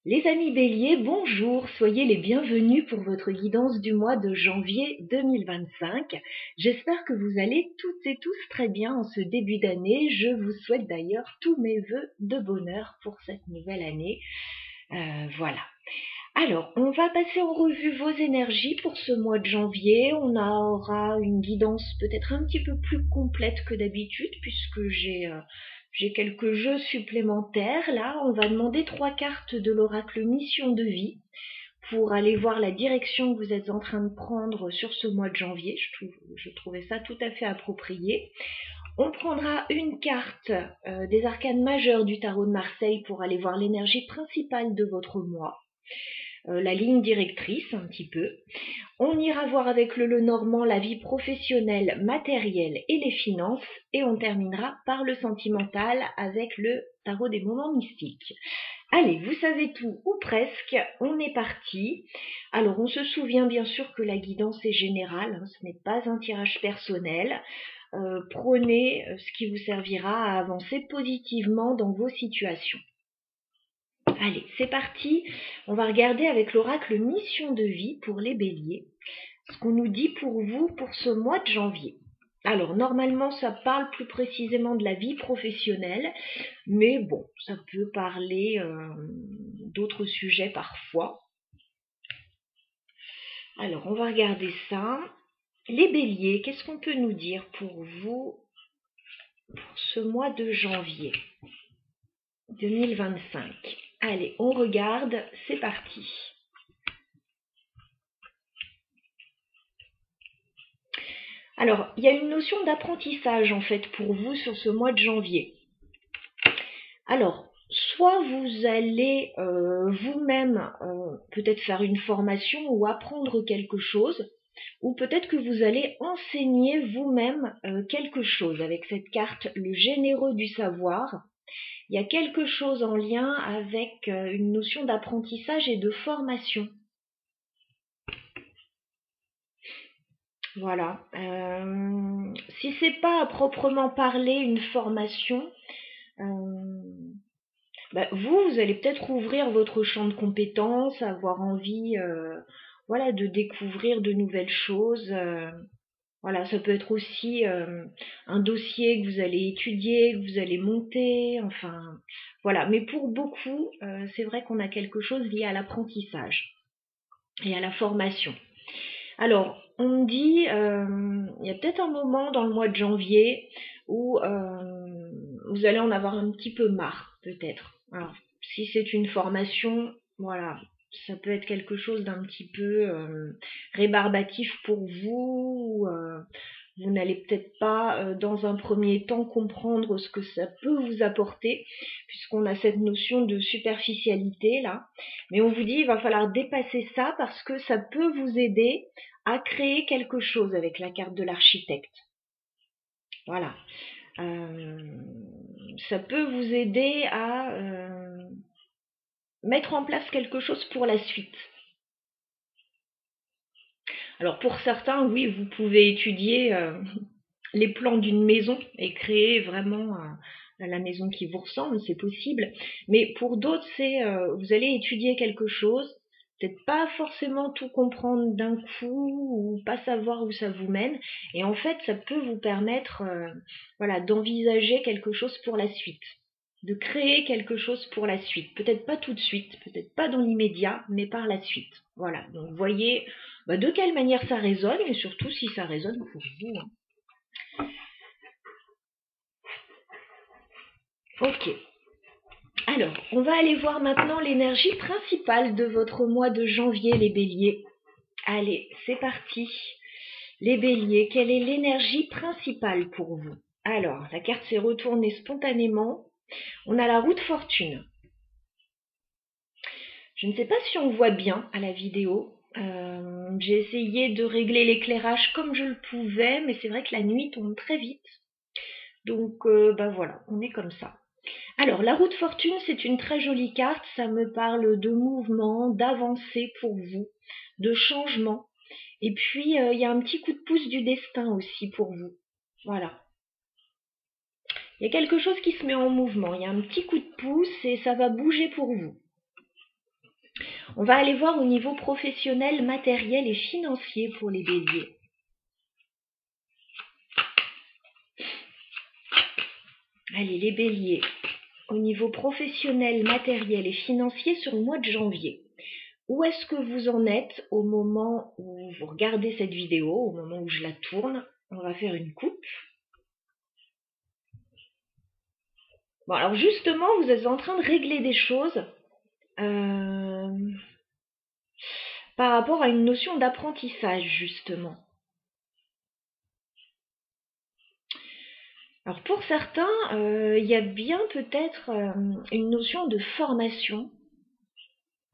Les amis Bélier, bonjour, soyez les bienvenus pour votre guidance du mois de janvier 2025. J'espère que vous allez toutes et tous très bien en ce début d'année. Je vous souhaite d'ailleurs tous mes vœux de bonheur pour cette nouvelle année. Voilà. Alors, on va passer en revue vos énergies pour ce mois de janvier. On aura une guidance peut-être un petit peu plus complète que d'habitude puisque j'ai quelques jeux supplémentaires. Là, on va demander 3 cartes de l'oracle Mission de vie pour aller voir la direction que vous êtes en train de prendre sur ce mois de janvier. Je trouvais ça tout à fait approprié. On prendra une carte des arcanes majeures du tarot de Marseille pour aller voir l'énergie principale de votre mois. La ligne directrice un petit peu. On ira voir avec le Lenormand la vie professionnelle, matérielle et les finances. Et on terminera par le sentimental avec le tarot des moments mystiques. Allez, vous savez tout ou presque, on est parti. Alors on se souvient bien sûr que la guidance est générale, hein, ce n'est pas un tirage personnel. Prenez ce qui vous servira à avancer positivement dans vos situations. Allez, c'est parti. On va regarder avec l'oracle Mission de vie pour les béliers, ce qu'on nous dit pour vous pour ce mois de janvier. Alors, normalement, ça parle plus précisément de la vie professionnelle, mais bon, ça peut parler d'autres sujets parfois. Alors, on va regarder ça. Les béliers, qu'est-ce qu'on peut nous dire pour vous pour ce mois de janvier 2025? Allez, on regarde, c'est parti. Alors, il y a une notion d'apprentissage en fait pour vous sur ce mois de janvier. Alors, soit vous allez vous-même peut-être faire une formation ou apprendre quelque chose, ou peut-être que vous allez enseigner vous-même quelque chose. Avec cette carte, le généreux du savoir, il y a quelque chose en lien avec une notion d'apprentissage et de formation. Voilà. Si c'est pas à proprement parler une formation, vous allez peut-être ouvrir votre champ de compétences, avoir envie, voilà, de découvrir de nouvelles choses. Voilà, ça peut être aussi un dossier que vous allez étudier, que vous allez monter, enfin, voilà. Mais pour beaucoup, c'est vrai qu'on a quelque chose lié à l'apprentissage et à la formation. Alors, on me dit, il y a peut-être un moment dans le mois de janvier où vous allez en avoir un petit peu marre, peut-être. Alors, si c'est une formation, voilà, ça peut être quelque chose d'un petit peu rébarbatif pour vous. Vous n'allez peut-être pas, dans un premier temps, comprendre ce que ça peut vous apporter, puisqu'on a cette notion de superficialité là. Mais on vous dit, il va falloir dépasser ça parce que ça peut vous aider à créer quelque chose avec la carte de l'architecte. Voilà. Ça peut vous aider à mettre en place quelque chose pour la suite. Alors pour certains, oui, vous pouvez étudier les plans d'une maison et créer vraiment la maison qui vous ressemble, c'est possible. Mais pour d'autres, c'est vous allez étudier quelque chose, peut-être pas forcément tout comprendre d'un coup ou pas savoir où ça vous mène. Et en fait, ça peut vous permettre voilà, d'envisager quelque chose pour la suite, de créer quelque chose pour la suite. Peut-être pas tout de suite, peut-être pas dans l'immédiat, mais par la suite. Voilà, donc voyez de quelle manière ça résonne et surtout si ça résonne pour vous. Ok. Alors, on va aller voir maintenant l'énergie principale de votre mois de janvier, les béliers. Allez, c'est parti. Les béliers, quelle est l'énergie principale pour vous? Alors, la carte s'est retournée spontanément. On a la roue de fortune. Je ne sais pas si on voit bien à la vidéo. J'ai essayé de régler l'éclairage comme je le pouvais, mais c'est vrai que la nuit tombe très vite. Donc, voilà, on est comme ça. Alors, la roue de fortune, c'est une très jolie carte. Ça me parle de mouvement, d'avancée pour vous, de changement. Et puis, il y a un petit coup de pouce du destin aussi pour vous. Voilà. Il y a quelque chose qui se met en mouvement. Il y a un petit coup de pouce et ça va bouger pour vous. On va aller voir au niveau professionnel, matériel et financier pour les béliers. Allez, les béliers, au niveau professionnel, matériel et financier sur le mois de janvier. Où est-ce que vous en êtes au moment où vous regardez cette vidéo, au moment où je la tourne? On va faire une coupe. Bon, alors justement, vous êtes en train de régler des choses par rapport à une notion d'apprentissage, justement. Alors pour certains, il y a bien peut-être une notion de formation.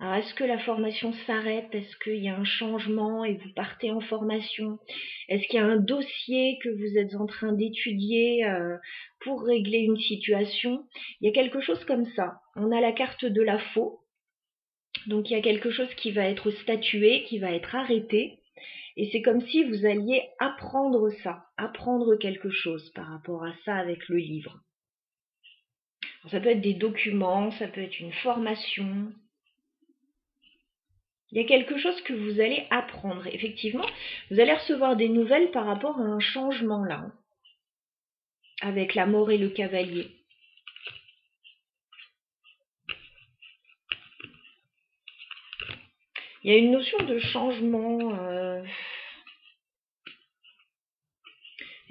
Alors est-ce que la formation s'arrête? Est-ce qu'il y a un changement et vous partez en formation? Est-ce qu'il y a un dossier que vous êtes en train d'étudier pour régler une situation? Il y a quelque chose comme ça. On a la carte de la faux. Donc il y a quelque chose qui va être statué, qui va être arrêté. Et c'est comme si vous alliez apprendre ça, apprendre quelque chose par rapport à ça avec le livre. Alors, ça peut être des documents, ça peut être une formation. Il y a quelque chose que vous allez apprendre. Effectivement, vous allez recevoir des nouvelles par rapport à un changement là, avec la mort et le cavalier. Il y a une notion de changement.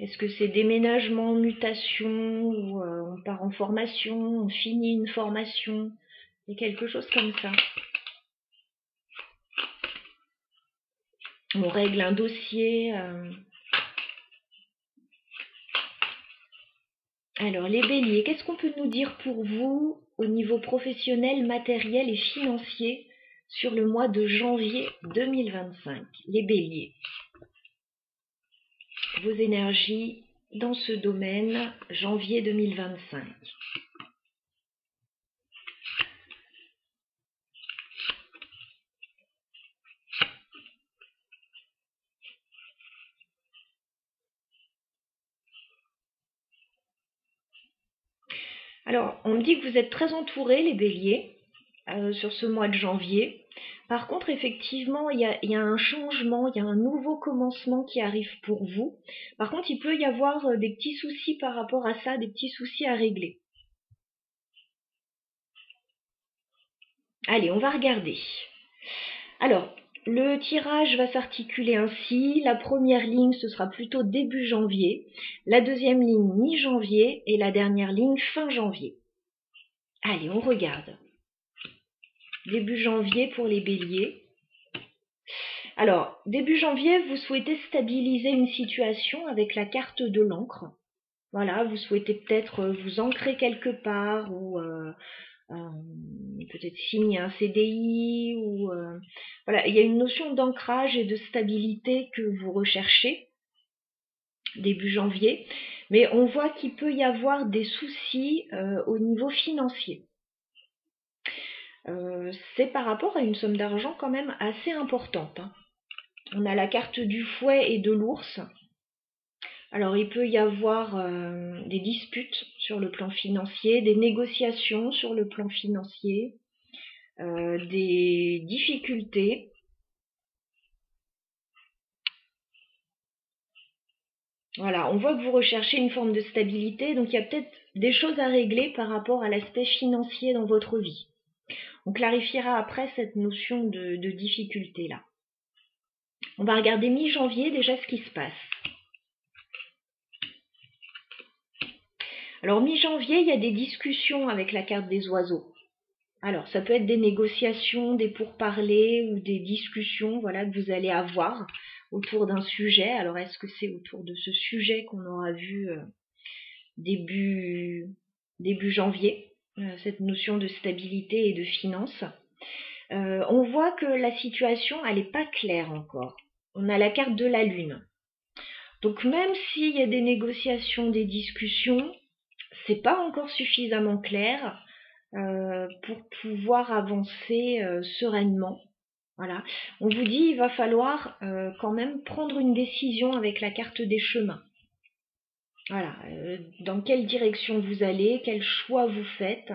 Est-ce que c'est déménagement, mutation, ou on part en formation, on finit une formation? Il y a quelque chose comme ça. On règle un dossier. Alors, les béliers, qu'est-ce qu'on peut nous dire pour vous au niveau professionnel, matériel et financier sur le mois de janvier 2025? Les béliers, vos énergies dans ce domaine, janvier 2025. Alors, on me dit que vous êtes très entourés, les béliers, sur ce mois de janvier. Par contre, effectivement, il y a un changement, il y a un nouveau commencement qui arrive pour vous. Par contre, il peut y avoir des petits soucis par rapport à ça, des petits soucis à régler. Allez, on va regarder. Alors, le tirage va s'articuler ainsi. La première ligne, ce sera plutôt début janvier. La deuxième ligne, mi-janvier. Et la dernière ligne, fin janvier. Allez, on regarde. Début janvier pour les béliers. Alors, début janvier, vous souhaitez stabiliser une situation avec la carte de l'encre. Voilà, vous souhaitez peut-être vous ancrer quelque part ou peut-être signer un CDI ou voilà, il y a une notion d'ancrage et de stabilité que vous recherchez début janvier, mais on voit qu'il peut y avoir des soucis au niveau financier. C'est par rapport à une somme d'argent quand même assez importante. Hein. On a la carte du fouet et de l'ours. Alors il peut y avoir des disputes sur le plan financier, des négociations sur le plan financier, des difficultés. Voilà, on voit que vous recherchez une forme de stabilité, donc il y a peut-être des choses à régler par rapport à l'aspect financier dans votre vie. On clarifiera après cette notion de difficulté là. On va regarder mi-janvier déjà ce qui se passe. Alors mi-janvier, il y a des discussions avec la carte des oiseaux. Alors ça peut être des négociations, des pourparlers ou des discussions voilà, que vous allez avoir autour d'un sujet. Alors est-ce que c'est autour de ce sujet qu'on aura vu début janvier, cette notion de stabilité et de finance? On voit que la situation, elle n'est pas claire encore. On a la carte de la lune. Donc même s'il y a des négociations, des discussions, c'est pas encore suffisamment clair pour pouvoir avancer sereinement. Voilà. On vous dit il va falloir quand même prendre une décision avec la carte des chemins. Voilà. Dans quelle direction vous allez, quel choix vous faites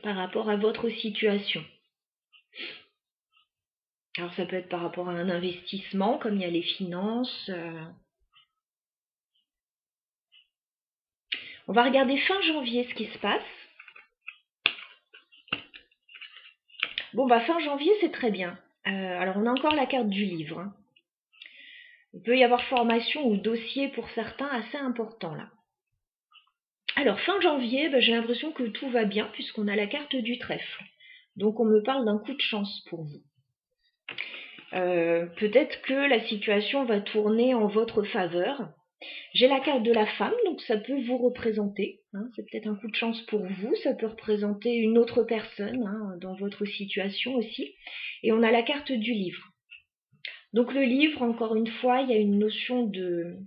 par rapport à votre situation. Alors ça peut être par rapport à un investissement, comme il y a les finances. On va regarder fin janvier ce qui se passe. Bon, bah fin janvier, c'est très bien. Alors on a encore la carte du livre, hein. Il peut y avoir formation ou dossier pour certains assez important là. Alors fin janvier, j'ai l'impression que tout va bien puisqu'on a la carte du trèfle. Donc on me parle d'un coup de chance pour vous. Peut-être que la situation va tourner en votre faveur. J'ai la carte de la femme, donc ça peut vous représenter, hein, c'est peut-être un coup de chance pour vous, ça peut représenter une autre personne, hein, dans votre situation aussi. Et on a la carte du livre. Donc le livre, encore une fois, il y a une notion de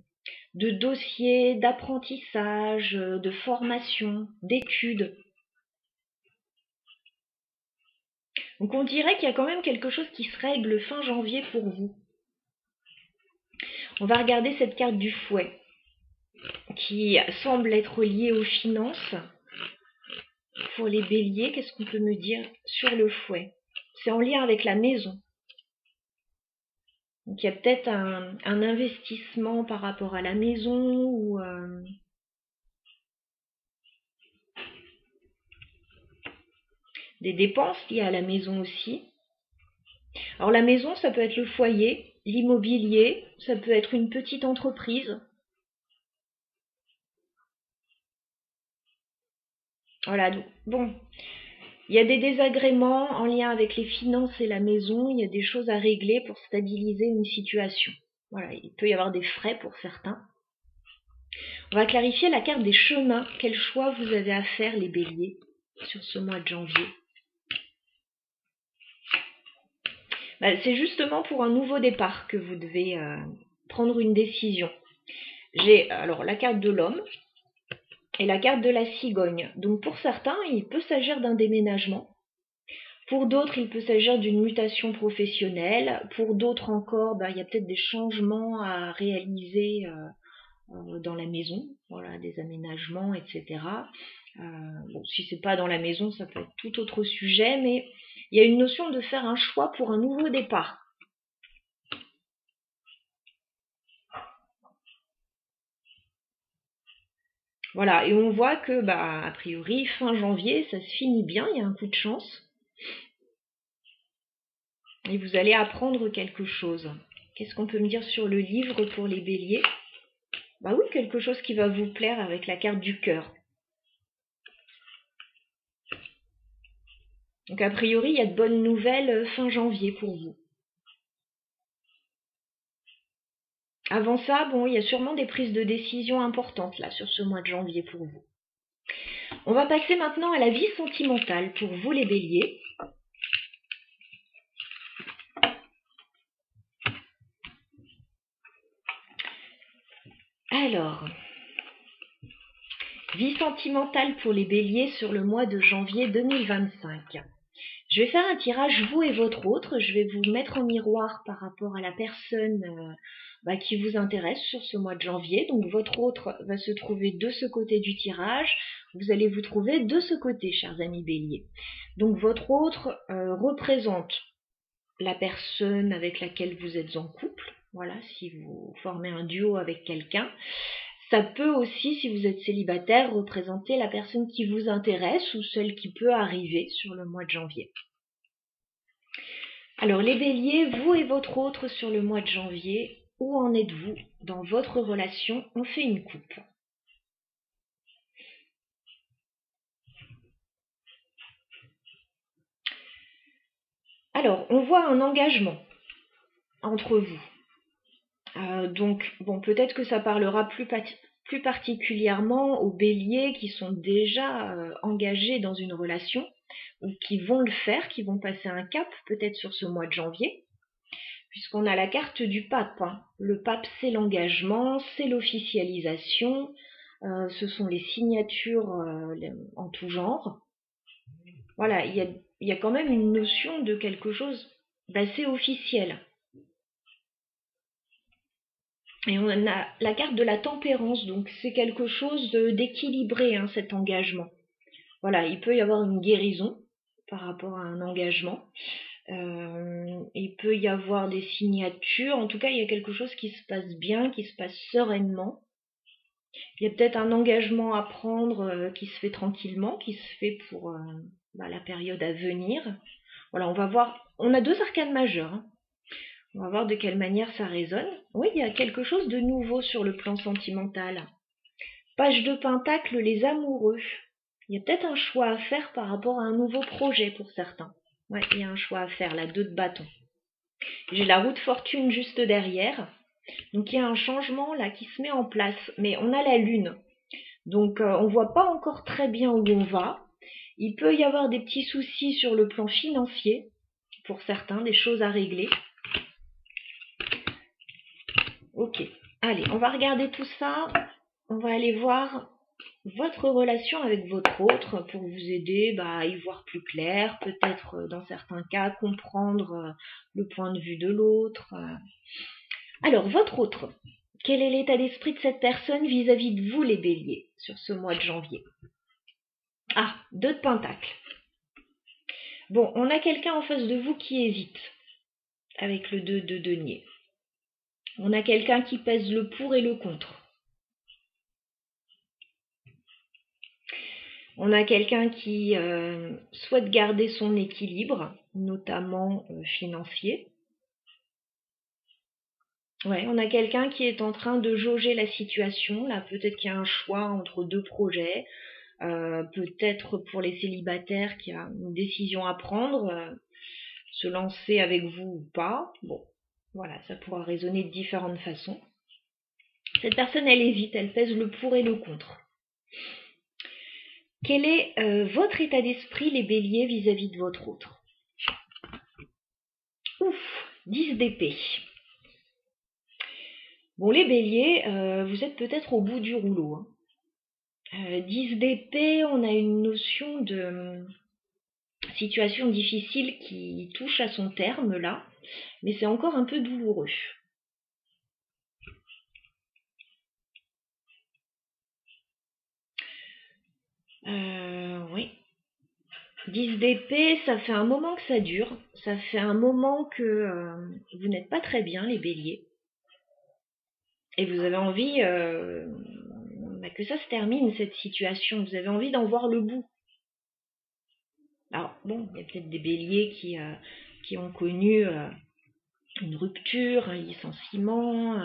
dossier, d'apprentissage, de formation, d'études. Donc on dirait qu'il y a quand même quelque chose qui se règle fin janvier pour vous. On va regarder cette carte du fouet, qui semble être liée aux finances. Pour les béliers, qu'est-ce qu'on peut me dire sur le fouet? C'est en lien avec la maison. Donc il y a peut-être un investissement par rapport à la maison ou des dépenses liées à la maison aussi. Alors la maison, ça peut être le foyer, l'immobilier, ça peut être une petite entreprise. Voilà, donc bon, il y a des désagréments en lien avec les finances et la maison, il y a des choses à régler pour stabiliser une situation. Voilà, il peut y avoir des frais pour certains. On va clarifier la carte des chemins. Quel choix vous avez à faire, les béliers, sur ce mois de janvier? C'est justement pour un nouveau départ que vous devez prendre une décision. J'ai alors la carte de l'homme et la carte de la cigogne. Donc pour certains, il peut s'agir d'un déménagement. Pour d'autres, il peut s'agir d'une mutation professionnelle. Pour d'autres encore, il y a peut-être des changements à réaliser dans la maison, voilà, des aménagements, etc. Bon, si c'est pas dans la maison, ça peut être tout autre sujet, mais il y a une notion de faire un choix pour un nouveau départ. Voilà, et on voit que, a priori, fin janvier, ça se finit bien, il y a un coup de chance. Et vous allez apprendre quelque chose. Qu'est-ce qu'on peut me dire sur le livre pour les béliers? Oui, quelque chose qui va vous plaire avec la carte du cœur. Donc a priori, il y a de bonnes nouvelles fin janvier pour vous. Avant ça, il y a sûrement des prises de décision importantes là sur ce mois de janvier pour vous. On va passer maintenant à la vie sentimentale pour vous les béliers. Alors, vie sentimentale pour les béliers sur le mois de janvier 2025. Je vais faire un tirage vous et votre autre. Je vais vous mettre en miroir par rapport à la personne qui vous intéresse sur ce mois de janvier. Donc votre autre va se trouver de ce côté du tirage. Vous allez vous trouver de ce côté, chers amis béliers. Donc votre autre représente la personne avec laquelle vous êtes en couple. Voilà, si vous formez un duo avec quelqu'un. Ça peut aussi, si vous êtes célibataire, représenter la personne qui vous intéresse ou celle qui peut arriver sur le mois de janvier. Alors les béliers, vous et votre autre sur le mois de janvier, où en êtes-vous dans votre relation? On fait une coupe. Alors, on voit un engagement entre vous. Donc, peut-être que ça parlera plus particulièrement aux béliers qui sont déjà engagés dans une relation ou qui vont le faire, qui vont passer un cap peut-être sur ce mois de janvier, puisqu'on a la carte du pape. Le pape, c'est l'engagement, c'est l'officialisation, ce sont les signatures en tout genre. Voilà, il y a quand même une notion de quelque chose d'assez officiel. Et on a la carte de la tempérance, donc c'est quelque chose d'équilibré, cet engagement. Voilà, il peut y avoir une guérison par rapport à un engagement. Il peut y avoir des signatures. En tout cas, il y a quelque chose qui se passe bien, qui se passe sereinement. Il y a peut-être un engagement à prendre qui se fait tranquillement, qui se fait pour la période à venir. Voilà, on va voir. On a 2 arcanes majeures. Hein. On va voir de quelle manière ça résonne. Oui, il y a quelque chose de nouveau sur le plan sentimental. Page de Pentacle, les amoureux. Il y a peut-être un choix à faire par rapport à un nouveau projet pour certains. Ouais, il y a un choix à faire, la 2 de bâton. J'ai la roue de fortune juste derrière. Donc il y a un changement là qui se met en place. Mais on a la lune. Donc on ne voit pas encore très bien où on va. Il peut y avoir des petits soucis sur le plan financier. Pour certains, des choses à régler. Ok. Allez, on va regarder tout ça. On va aller voir votre relation avec votre autre pour vous aider à y voir plus clair, peut-être dans certains cas comprendre le point de vue de l'autre. Alors, votre autre, quel est l'état d'esprit de cette personne vis-à-vis de vous, les béliers, sur ce mois de janvier? Ah, 2 de Pentacle. Bon, on a quelqu'un en face de vous qui hésite, avec le 2 de denier. On a quelqu'un qui pèse le pour et le contre. On a quelqu'un qui souhaite garder son équilibre, notamment financier. Ouais, on a quelqu'un qui est en train de jauger la situation. Là, peut-être qu'il y a un choix entre 2 projets. Peut-être pour les célibataires qu'il y a une décision à prendre, se lancer avec vous ou pas. Bon, voilà, ça pourra résonner de différentes façons. Cette personne, elle hésite, elle pèse le pour et le contre. Quel est votre état d'esprit, les béliers, vis-à-vis de votre autre? Ouf, 10 d'épée. Bon, les béliers, vous êtes peut-être au bout du rouleau. 10 d'épée, on a une notion de situation difficile qui touche à son terme, là. Mais c'est encore un peu douloureux. Oui. 10 d'épée, ça fait un moment que ça dure. Ça fait un moment que vous n'êtes pas très bien, les béliers. Et vous avez envie que ça se termine, cette situation. Vous avez envie d'en voir le bout. Alors, bon, il y a peut-être des béliers qui ont connu une rupture, un licenciement,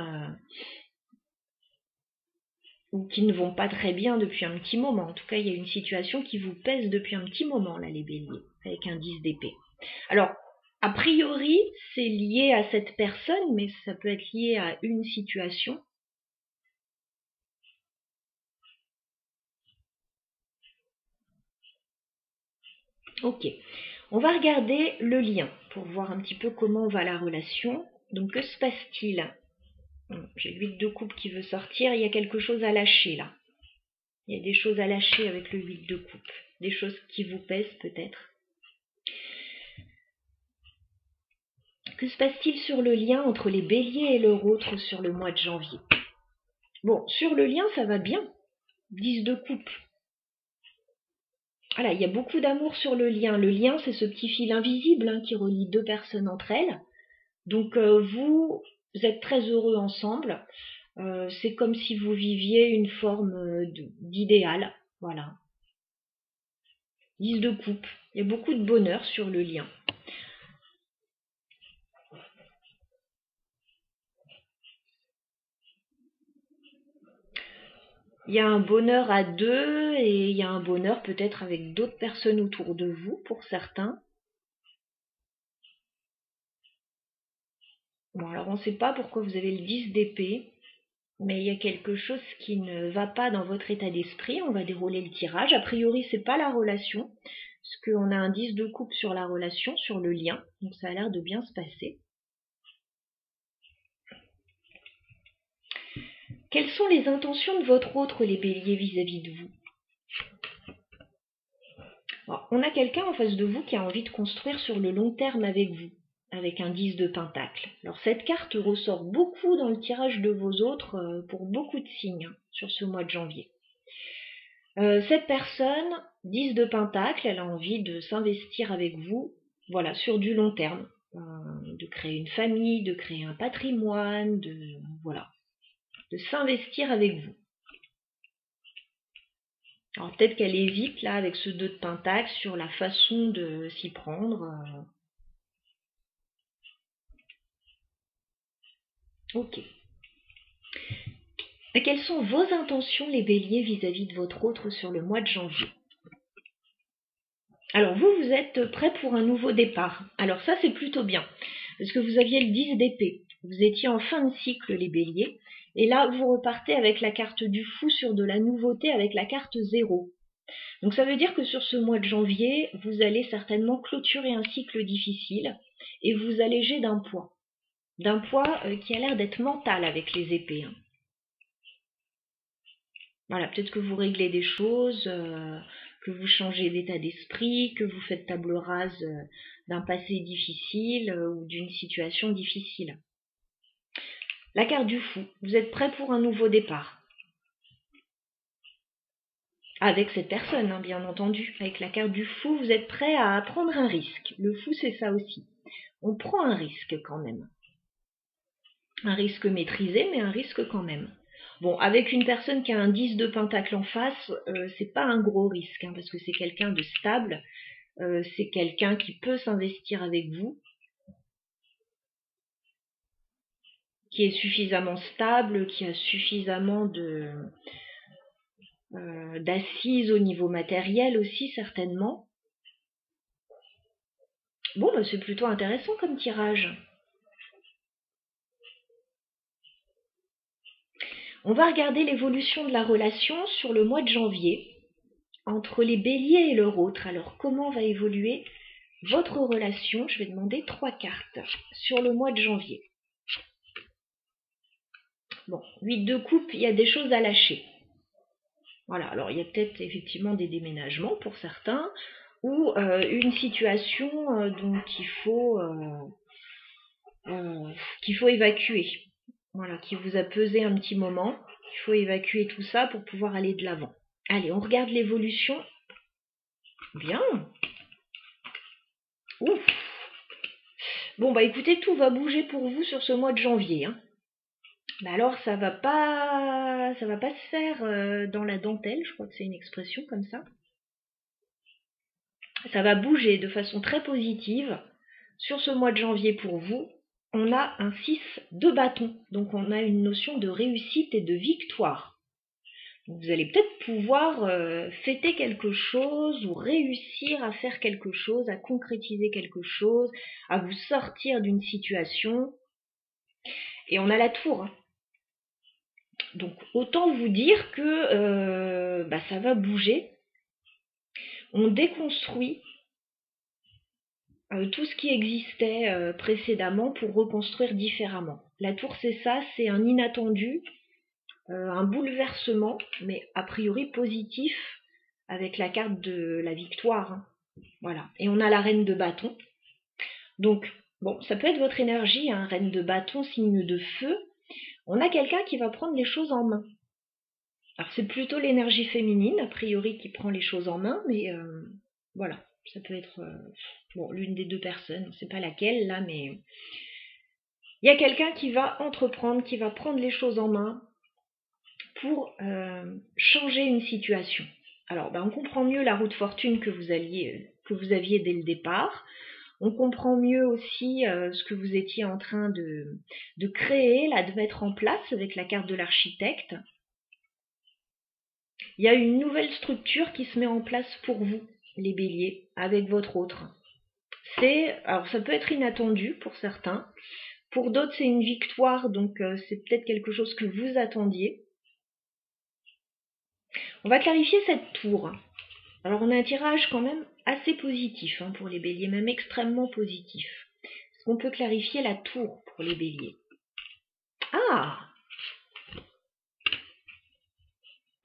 ou qui ne vont pas très bien depuis un petit moment. En tout cas, il y a une situation qui vous pèse depuis un petit moment, là, les béliers, avec un 10 d'épée. Alors, a priori, c'est lié à cette personne, mais ça peut être lié à une situation. Ok, on va regarder le lien pour voir un petit peu comment va la relation. Donc, que se passe-t-il? J'ai le 8 de coupe qui veut sortir, il y a quelque chose à lâcher là. Il y a des choses à lâcher avec le 8 de coupe, des choses qui vous pèsent peut-être. Que se passe-t-il sur le lien entre les béliers et leur autre sur le mois de janvier? Bon, sur le lien, ça va bien. 10 de coupe. Voilà, il y a beaucoup d'amour sur le lien. Le lien, c'est ce petit fil invisible qui relie 2 personnes entre elles. Donc, vous êtes très heureux ensemble. C'est comme si vous viviez une forme d'idéal. Voilà. 10 de coupe. Il y a beaucoup de bonheur sur le lien. Il y a un bonheur à 2 et il y a un bonheur peut-être avec d'autres personnes autour de vous pour certains. Bon, alors on ne sait pas pourquoi vous avez le 10 d'épée, mais il y a quelque chose qui ne va pas dans votre état d'esprit. On va dérouler le tirage. A priori, c'est pas la relation, parce qu'on a un 10 de coupe sur la relation, sur le lien, donc ça a l'air de bien se passer. Quelles sont les intentions de votre autre, les béliers, vis-à-vis de vous? Alors, on a quelqu'un en face de vous qui a envie de construire sur le long terme avec vous, avec un 10 de pentacle. Alors cette carte ressort beaucoup dans le tirage de vos autres pour beaucoup de signes sur ce mois de janvier. Cette personne, 10 de pentacle, elle a envie de s'investir avec vous voilà, sur du long terme, de créer une famille, de créer un patrimoine, voilà, de s'investir avec vous. Alors peut-être qu'elle hésite là avec ce 2 de Pentacle sur la façon de s'y prendre. Ok. Et quelles sont vos intentions, les béliers, vis-à-vis de votre autre sur le mois de janvier? Alors vous êtes prêts pour un nouveau départ. Alors ça, c'est plutôt bien, parce que vous aviez le 10 d'épée. Vous étiez en fin de cycle, les béliers. Et là, vous repartez avec la carte du fou sur de la nouveauté avec la carte 0. Donc ça veut dire que sur ce mois de janvier, vous allez certainement clôturer un cycle difficile et vous alléger d'un poids. D'un poids qui a l'air d'être mental avec les épées. Hein. Voilà, peut-être que vous réglez des choses, que vous changez d'état d'esprit, que vous faites table rase d'un passé difficile ou d'une situation difficile. La carte du fou, vous êtes prêt pour un nouveau départ. Avec cette personne, hein, bien entendu. Avec la carte du fou, vous êtes prêt à prendre un risque. Le fou, c'est ça aussi. On prend un risque quand même. Un risque maîtrisé, mais un risque quand même. Bon, avec une personne qui a un 10 de pentacle en face, c'est pas un gros risque, hein, parce que c'est quelqu'un de stable, c'est quelqu'un qui peut s'investir avec vous, qui est suffisamment stable, qui a suffisamment d'assises au niveau matériel aussi, certainement. Bon, bah, c'est plutôt intéressant comme tirage. On va regarder l'évolution de la relation sur le mois de janvier entre les béliers et leur autre. Alors, comment va évoluer votre relation? Je vais demander 3 cartes sur le mois de janvier. Bon, 8 de coupe, il y a des choses à lâcher. Voilà, alors il y a peut-être effectivement des déménagements pour certains, ou une situation donc qu'il faut évacuer. Voilà, qui vous a pesé un petit moment. Il faut évacuer tout ça pour pouvoir aller de l'avant. Allez, on regarde l'évolution. Bien. Ouf. Bon, bah écoutez, tout va bouger pour vous sur ce mois de janvier. Hein. Mais alors, ça va pas se faire dans la dentelle, je crois que c'est une expression comme ça. Ça va bouger de façon très positive. Sur ce mois de janvier pour vous, on a un 6 de bâton. Donc on a une notion de réussite et de victoire. Vous allez peut-être pouvoir fêter quelque chose ou réussir à faire quelque chose, à concrétiser quelque chose, à vous sortir d'une situation. Et on a la tour. Hein. Donc autant vous dire que ça va bouger. On déconstruit tout ce qui existait précédemment pour reconstruire différemment. La tour, c'est ça, c'est un inattendu, un bouleversement, mais a priori positif, avec la carte de la victoire. Hein. Voilà. Et on a la reine de bâton. Donc, bon, ça peut être votre énergie, hein, reine de bâton, signe de feu. On a quelqu'un qui va prendre les choses en main. Alors, c'est plutôt l'énergie féminine, a priori, qui prend les choses en main, mais voilà. Ça peut être l'une des deux personnes, on ne sait pas laquelle là, mais il y a quelqu'un qui va entreprendre, qui va prendre les choses en main pour changer une situation. Alors, on comprend mieux la roue de fortune que vous aviez dès le départ. On comprend mieux aussi ce que vous étiez en train de créer, là, de mettre en place avec la carte de l'architecte. Il y a une nouvelle structure qui se met en place pour vous, les béliers, avec votre autre. Alors ça peut être inattendu pour certains, pour d'autres c'est une victoire, donc c'est peut-être quelque chose que vous attendiez. On va clarifier cette tour. Alors on a un tirage quand même assez positif hein, pour les béliers, même extrêmement positif. Est-ce qu'on peut clarifier la tour pour les béliers? Ah!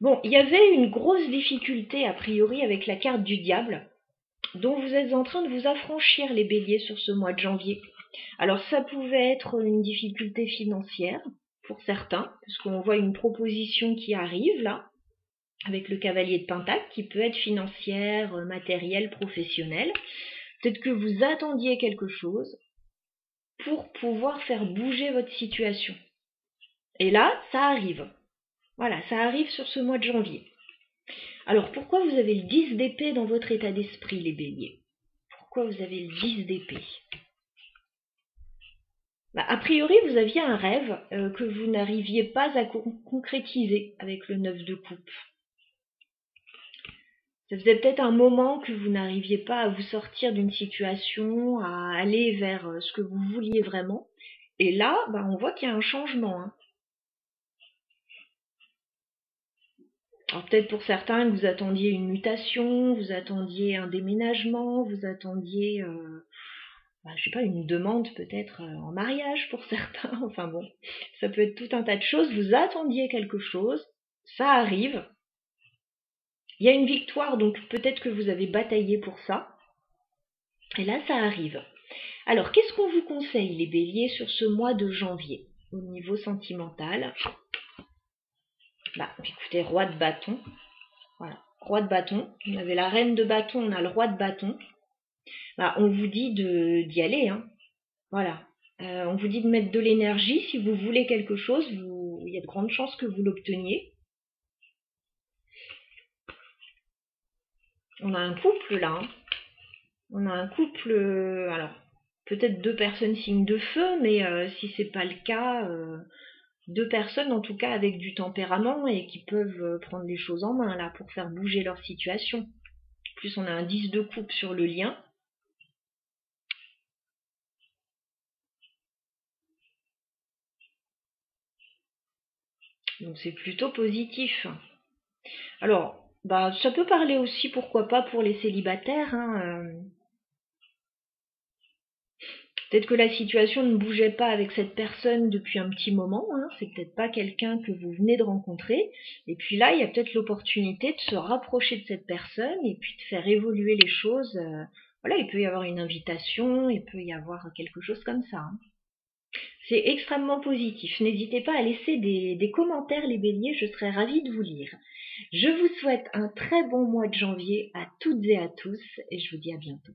Bon, il y avait une grosse difficulté a priori avec la carte du diable, dont vous êtes en train de vous affranchir les béliers sur ce mois de janvier. Alors ça pouvait être une difficulté financière pour certains, puisqu'on voit une proposition qui arrive là, avec le cavalier de Pentacle, qui peut être financière, matérielle, professionnelle. Peut-être que vous attendiez quelque chose pour pouvoir faire bouger votre situation. Et là, ça arrive. Voilà, ça arrive sur ce mois de janvier. Alors, pourquoi vous avez le 10 d'épée dans votre état d'esprit, les béliers? Pourquoi vous avez le 10 d'épée? A priori, vous aviez un rêve que vous n'arriviez pas à concrétiser avec le 9 de coupe. Ça faisait peut-être un moment que vous n'arriviez pas à vous sortir d'une situation, à aller vers ce que vous vouliez vraiment. Et là, on voit qu'il y a un changement. Alors peut-être pour certains que vous attendiez une mutation, vous attendiez un déménagement, vous attendiez, je sais pas, une demande peut-être en mariage pour certains. Enfin bon, ça peut être tout un tas de choses. Vous attendiez quelque chose, ça arrive. Il y a une victoire, donc peut-être que vous avez bataillé pour ça. Et là, ça arrive. Alors, qu'est-ce qu'on vous conseille, les béliers, sur ce mois de janvier, au niveau sentimental? Écoutez, roi de bâton. Voilà, roi de bâton. On avait la reine de bâton, on a le roi de bâton. On vous dit d'y aller. Voilà. On vous dit de mettre de l'énergie. Si vous voulez quelque chose, il y a de grandes chances que vous l'obteniez. On a un couple là. On a un couple, alors peut-être 2 personnes signe de feu, mais si c'est pas le cas, 2 personnes en tout cas avec du tempérament et qui peuvent prendre les choses en main là pour faire bouger leur situation. En plus, on a un 10 de coupe sur le lien. Donc c'est plutôt positif. Alors, ça peut parler aussi, pourquoi pas, pour les célibataires. Peut-être que la situation ne bougeait pas avec cette personne depuis un petit moment. C'est peut-être pas quelqu'un que vous venez de rencontrer. Et puis là, il y a peut-être l'opportunité de se rapprocher de cette personne et puis de faire évoluer les choses. Voilà, il peut y avoir une invitation, il peut y avoir quelque chose comme ça. C'est extrêmement positif. N'hésitez pas à laisser des commentaires, les béliers, je serais ravie de vous lire. Je vous souhaite un très bon mois de janvier à toutes et à tous et je vous dis à bientôt.